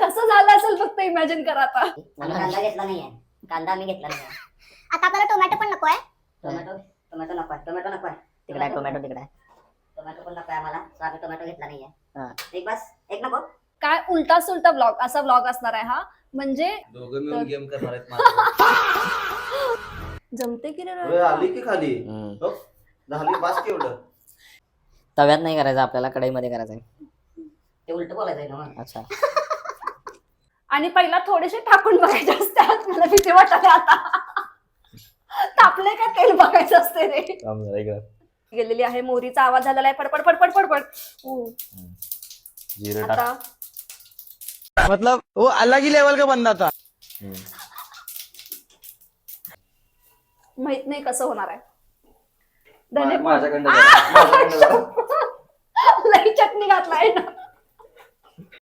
कसं झालं असेल फक्त इमॅजिन करा आता. कांदा घेतला नाहीये. कांदा आम्ही घेतला नाहीये. आता आपल्याला टोमॅटो पण नको आहे. टोमॅटो नको आहे. टोमॅटो नको आहे. तिकडे आहे टोमॅटो, तिकडे आहे. टोमॅटो पण नको आहे आम्हाला. So आम्ही टोमॅटो घेतला नाहीये. हा. एक बस, एक नको. काय उलटा सुलटा ब्लॉग असा ब्लॉग असणार आहे हा. म्हणजे दोघं मिळून गेम करणार आहेत माझ्यावर. जमते की रे होय, आली की खाली हम्म. हो, झाली बास केवढं. तव्यात नाही करायचं आपल्याला, कढईमध्ये करायचं. ते उलट बोलायचंय ना मग. अच्छा. आणि पहिला थोडेसे टाकून बघायचे असतात. मला भीती वाटते आता. तापले का तेल बघायचं असते रे. गेलेली आहे. मोरीचा आवाज झालेला आहे. फडफड फडफड फडफड. जीरे आता मतलब वो अलग ही लेवल का बंदा था. माहित नाही कसं होणार आहे. धने माझ्याकडनं जरा, माझ्याकडनं जरा. लई चटणी घातलाय ना.